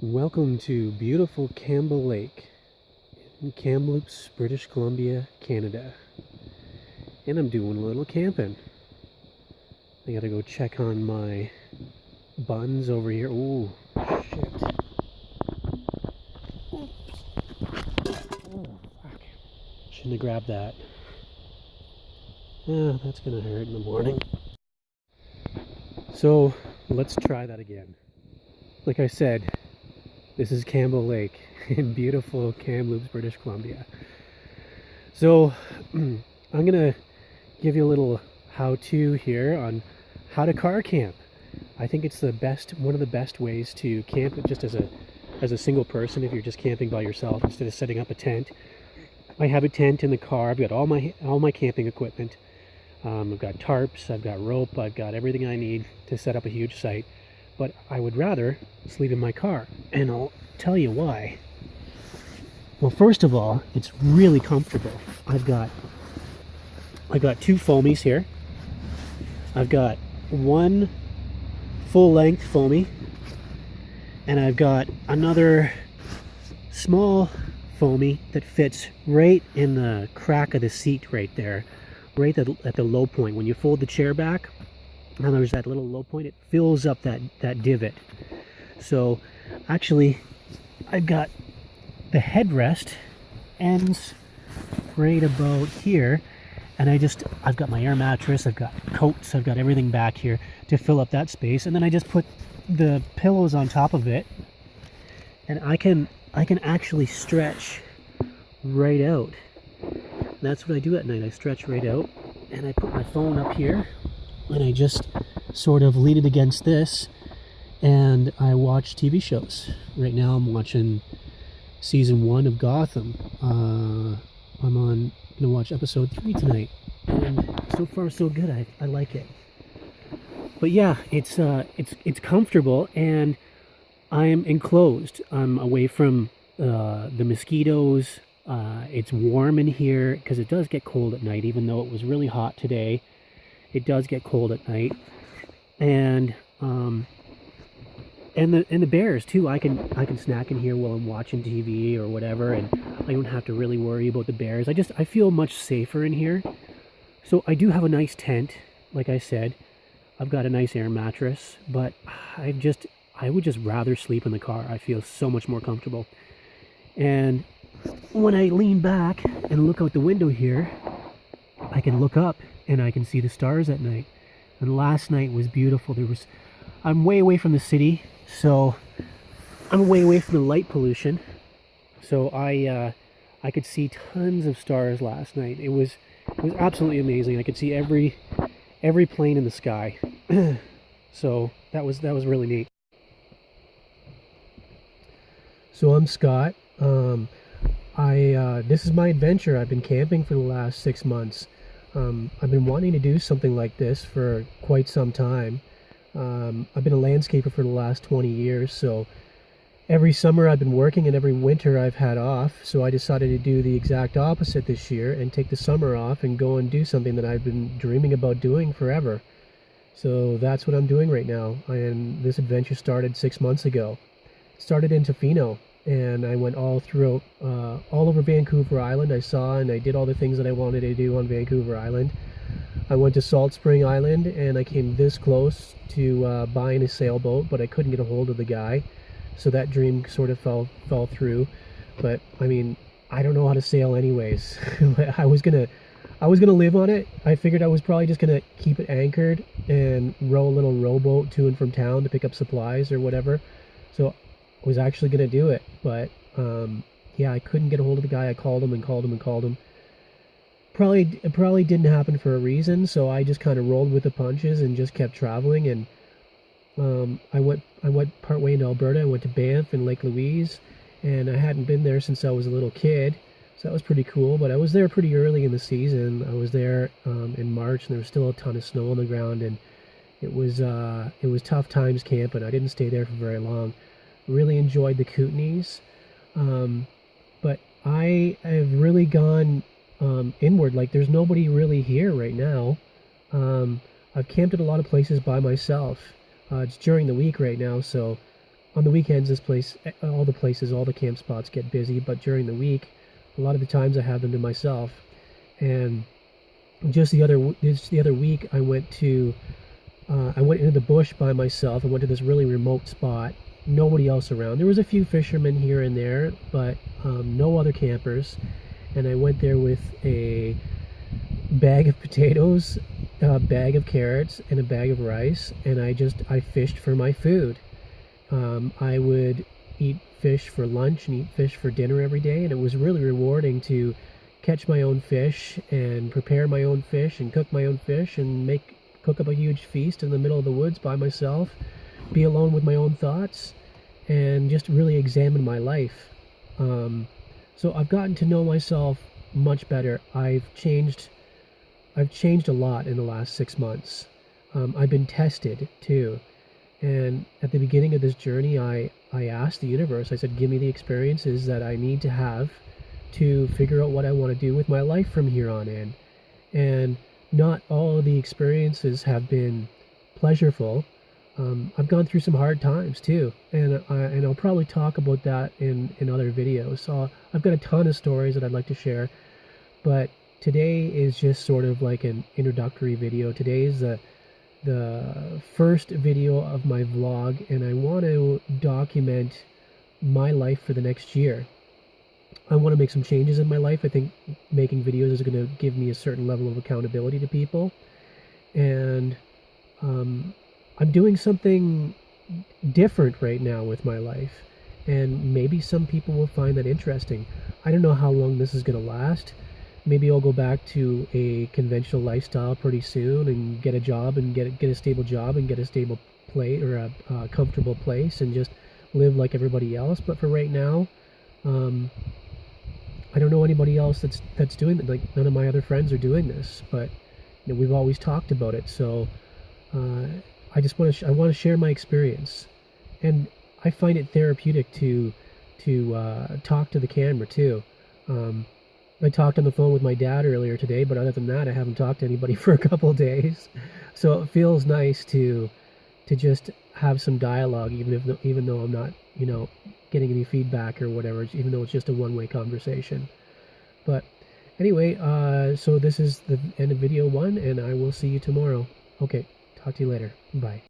Welcome to beautiful Campbell Lake in Kamloops, British Columbia, Canada. And I'm doing a little camping. I gotta go check on my buns over here. Ooh, shit. Oops. Oh, fuck. Shouldn't have grabbed that. That's gonna hurt in the morning. So, let's try that again. Like I said, this is Campbell Lake in beautiful Kamloops, British Columbia. So I'm gonna give you a little how-to here on how to car camp. I think it's one of the best ways to camp just as a single person if you're just camping by yourself instead of setting up a tent. I have a tent in the car. I've got all my camping equipment. I've got tarps, I've got rope, I've got everything I need to set up a huge site. But I would rather sleep in my car, and I'll tell you why. Well, first of all, it's really comfortable. I've got two foamies here. I've got one full-length foamy, and I've got another small foamy that fits right in the crack of the seat right there, right at the low point. When you fold the chair back, and there's that little low point, it fills up that divot. So actually I've got the headrest ends right about here, and I've got my air mattress, I've got coats, I've got everything back here to fill up that space, and then I just put the pillows on top of it, and I can actually stretch right out. And that's what I do at night. I stretch right out, and I put my phone up here, and I just sort of lean it against this, and I watch TV shows. Right now I'm watching season 1 of Gotham. I'm gonna watch episode 3 tonight, and so far so good. I like it. But yeah, it's comfortable, and I'm enclosed. I'm away from the mosquitoes. It's warm in here because it does get cold at night, even though it was really hot today. It does get cold at night, and the bears too. I can snack in here while I'm watching TV or whatever, and I don't have to really worry about the bears. I feel much safer in here. So I do have a nice tent, like I said. I've got a nice air mattress, but I would just rather sleep in the car. I feel so much more comfortable. And when I lean back and look out the window here, I can look up and I can see the stars at night. And last night was beautiful. I'm way away from the city, so I'm way away from the light pollution. So I could see tons of stars last night. It was absolutely amazing. I could see every plane in the sky. So that was really neat. So I'm Scott. This is my adventure. I've been camping for the last 6 months. I've been wanting to do something like this for quite some time. I've been a landscaper for the last 20 years, so every summer I've been working and every winter I've had off, so I decided to do the exact opposite this year and take the summer off and go and do something that I've been dreaming about doing forever. So that's what I'm doing right now, and this adventure started 6 months ago. It started in Tofino, and I went all over Vancouver Island. I saw and I did all the things that I wanted to do on Vancouver Island. I went to Salt Spring Island, and I came this close to buying a sailboat, but I couldn't get a hold of the guy, so that dream sort of fell through. But I mean, I don't know how to sail anyways. I was gonna live on it. I figured I was probably just gonna keep it anchored and row a little rowboat to and from town to pick up supplies or whatever. So was actually going to do it, but yeah, I couldn't get a hold of the guy. I called him and called him and called him. It probably didn't happen for a reason, so I just kind of rolled with the punches and just kept traveling. And I went part way into Alberta. I went to Banff and Lake Louise, and I hadn't been there since I was a little kid, so that was pretty cool. But I was there pretty early in the season. I was there in March, and there was still a ton of snow on the ground, and it was tough times camping. I didn't stay there for very long. Really enjoyed the Kootenays, but I have really gone inward. Like, there's nobody really here right now. I've camped at a lot of places by myself. It's during the week right now, so on the weekends, all the camp spots get busy, but during the week, a lot of the times I have them to myself. And just the other week, I went into the bush by myself. I went to this really remote spot, nobody else around. There was a few fishermen here and there, but no other campers. And I went there with a bag of potatoes, a bag of carrots, and a bag of rice, and I fished for my food. I would eat fish for lunch and eat fish for dinner every day, and it was really rewarding to catch my own fish and prepare my own fish and cook my own fish and cook up a huge feast in the middle of the woods by myself, be alone with my own thoughts, and just really examine my life. So I've gotten to know myself much better. I've changed a lot in the last 6 months. I've been tested too. And at the beginning of this journey, I asked the universe, I said, give me the experiences that I need to have to figure out what I want to do with my life from here on in. And not all of the experiences have been pleasurable. I've gone through some hard times too, and I'll probably talk about that in other videos. So I've got a ton of stories that I'd like to share, but today is just sort of like an introductory video. Today is the first video of my vlog, and I want to document my life for the next year. I want to make some changes in my life. I think making videos is going to give me a certain level of accountability to people, and I'm doing something different right now with my life, and maybe some people will find that interesting. I don't know how long this is going to last. Maybe I'll go back to a conventional lifestyle pretty soon and get a job and get a stable job and get a stable place or a comfortable place and just live like everybody else. But for right now, I don't know anybody else that's doing it. Like, none of my other friends are doing this, but we've always talked about it. So I just want to share my experience, and I find it therapeutic to talk to the camera too. I talked on the phone with my dad earlier today, but other than that, I haven't talked to anybody for a couple of days. So it feels nice to just have some dialogue, even though I'm not, getting any feedback or whatever, even though it's just a one-way conversation. But anyway, so this is the end of video 1, and I will see you tomorrow. Okay, talk to you later. Bye.